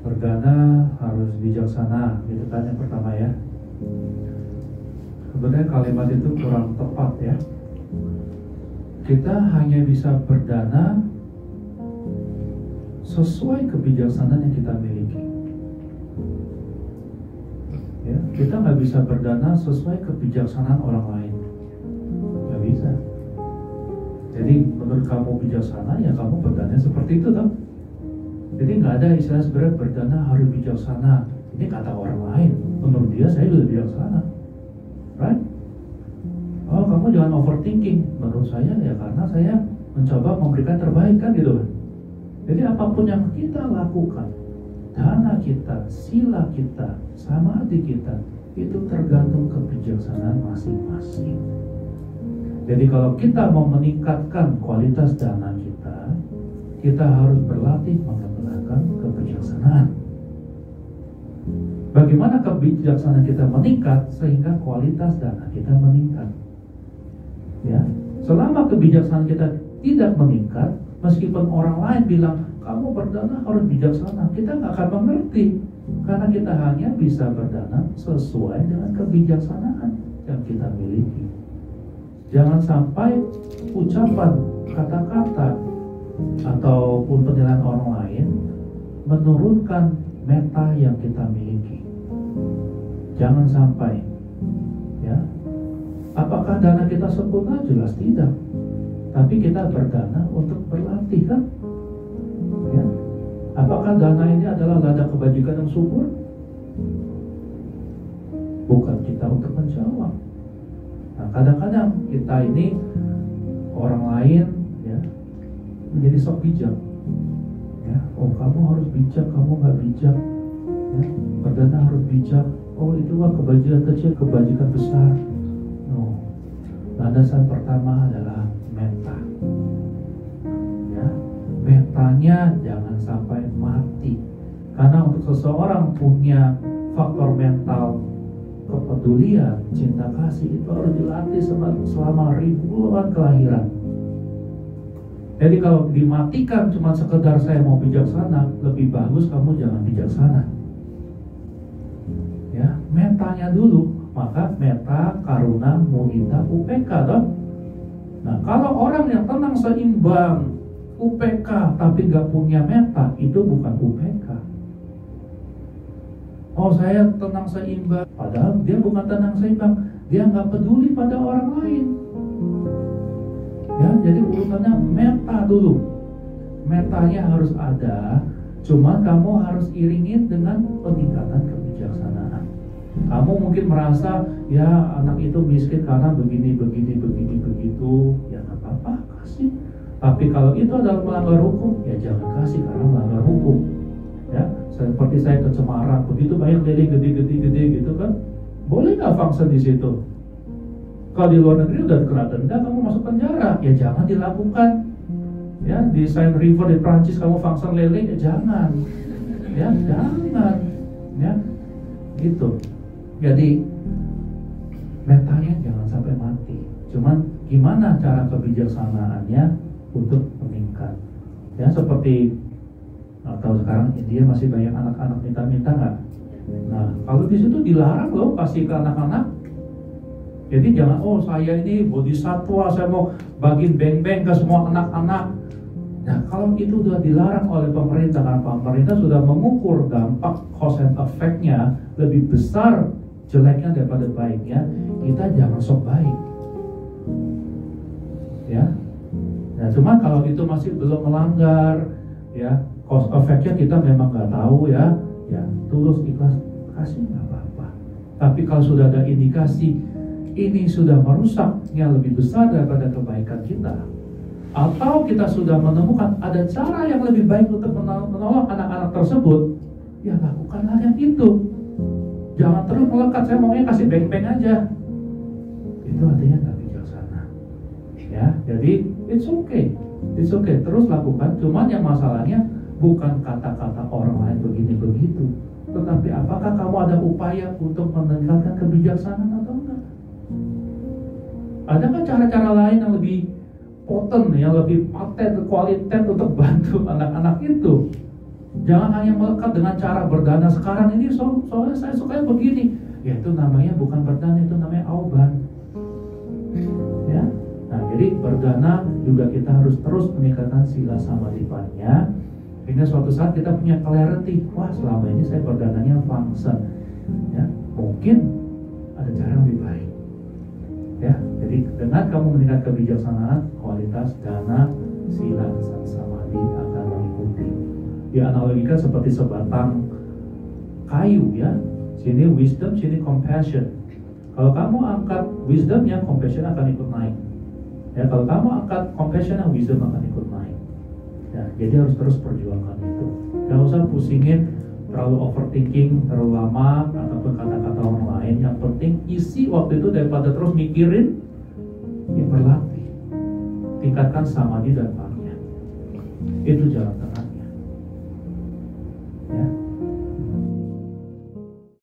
Berdana harus bijaksana, gitu kan yang pertama ya. Sebenarnya kalimat itu kurang tepat ya. Kita hanya bisa berdana sesuai kebijaksanaan yang kita miliki. Ya, kita nggak bisa berdana sesuai kebijaksanaan orang lain, nggak bisa. Jadi menurut kamu bijaksana, ya kamu berdana seperti itu toh. Jadi nggak ada istilah sebenarnya berdana harus bijaksana. Ini kata orang lain. Menurut dia saya juga bijaksana, right? Oh kamu jangan overthinking. Menurut saya ya karena saya mencoba memberikan terbaik kan gitu kan. Jadi apapun yang kita lakukan, dana kita, sila kita, samadhi kita, itu tergantung kebijaksanaan masing-masing. Jadi kalau kita mau meningkatkan kualitas dana kita harus berlatih menggunakan kebijaksanaan. Bagaimana kebijaksanaan kita meningkat sehingga kualitas dana kita meningkat? Ya, selama kebijaksanaan kita tidak meningkat, meskipun orang lain bilang kamu berdana harus bijaksana, kita nggak akan mengerti karena kita hanya bisa berdana sesuai dengan kebijaksanaan yang kita miliki. Jangan sampai ucapan, kata-kata ataupun penilaian orang lain menurunkan meta yang kita miliki. Jangan sampai ya. Apakah dana kita sempurna? Jelas tidak. Tapi kita berdana untuk berlatih kan? Ya. Apakah dana ini adalah ladang kebajikan yang subur? Bukan kita untuk menjawab. Nah, kadang-kadang kita ini orang lain ya menjadi sok bijak. Ya, oh kamu harus bijak, kamu nggak bijak. Ya, berdana harus bijak. Oh itu wah kebajikan kecil, kebajikan besar. No. Landasan pertama adalah meta. Ya, metanya jangan sampai mati. Karena untuk seseorang punya faktor mental kepedulian, cinta kasih itu harus dilatih selama ribuan kelahiran. Jadi kalau dimatikan cuma sekedar saya mau bijaksana, lebih bagus kamu jangan bijaksana. Ya, metanya dulu. Maka meta, karuna, mudita, UPK toh. Nah, kalau orang yang tenang seimbang, UPK tapi nggak punya meta, itu bukan UPK. Oh saya tenang seimbang, padahal dia bukan tenang seimbang, dia nggak peduli pada orang lain. Ya, jadi urutannya meta dulu. Metanya harus ada, cuma kamu harus iringin dengan peningkatan kebijaksanaan. Kamu mungkin merasa ya anak itu miskin karena begini begitu, ya nggak apa-apa kasih. Tapi kalau itu adalah melanggar hukum, ya jangan kasih karena melanggar hukum. Ya, seperti saya ke Semarang, begitu banyak lele gede gitu kan, boleh nggak function di situ? Kalau di luar negeri udah kena denda, kamu masuk penjara, ya jangan dilakukan. Ya, di Seine River di Prancis kamu function lele, ya jangan. Ya, jangan. Ya, gitu. Jadi metanya jangan sampai mati. Cuman gimana cara kebijaksanaannya untuk meningkat? Ya, seperti atau sekarang India masih banyak anak-anak minta-minta nggak? Nah, kalau di situ dilarang loh kasih ke anak-anak. Jadi jangan, oh saya ini bodhisatwa, saya mau bagiin beng-beng ke semua anak-anak. Nah, kalau itu sudah dilarang oleh pemerintah, karena pemerintah sudah mengukur dampak cause and effect-nya lebih besar jeleknya daripada baiknya, kita jangan sok baik. Ya. Nah, cuma kalau itu masih belum melanggar, ya, cause effect-nya kita memang nggak tahu ya, ya tulus ikhlas kasih nggak apa-apa. Tapi kalau sudah ada indikasi ini sudah merusak yang lebih besar daripada kebaikan kita, atau kita sudah menemukan ada cara yang lebih baik untuk menolong anak-anak tersebut, ya lakukanlah yang itu. Jangan terus melekat, saya maunya kasih beng-beng aja. Itu artinya nggak bijaksana. Ya, jadi it's okay, terus lakukan. Cuman yang masalahnya bukan kata-kata orang lain begini begitu, tetapi apakah kamu ada upaya untuk meningkatkan kebijaksanaan atau enggak? Adakah cara-cara lain yang lebih potent, yang lebih paten, kualitas untuk bantu anak-anak itu? Jangan hanya melekat dengan cara berdana sekarang ini, soalnya saya sukanya begini. Ya itu namanya bukan berdana, itu namanya auban. Ya. Nah, jadi berdana juga kita harus terus meningkatkan sila samadipanya, sehingga suatu saat kita punya clarity. Wah, selama ini saya berdananya function. Ya, mungkin ada cara yang lebih baik. Ya, jadi dengan kamu meningkat kebijaksanaan, kualitas dana, sila, dan samadhi akan mengikuti. Dianalogikan seperti sebatang kayu, ya. Sini wisdom, sini compassion. Kalau kamu angkat wisdomnya, compassion akan ikut naik. Ya, kalau kamu angkat compassion, wisdom akan ikut naik. Ya, jadi harus terus perjuangkan itu. Gak usah pusingin terlalu overthinking terlalu lama ataupun kata-kata orang lain. Yang penting isi waktu itu daripada terus mikirin, ya berlatih, tingkatkan samadhi dan prajna. Itu jalan.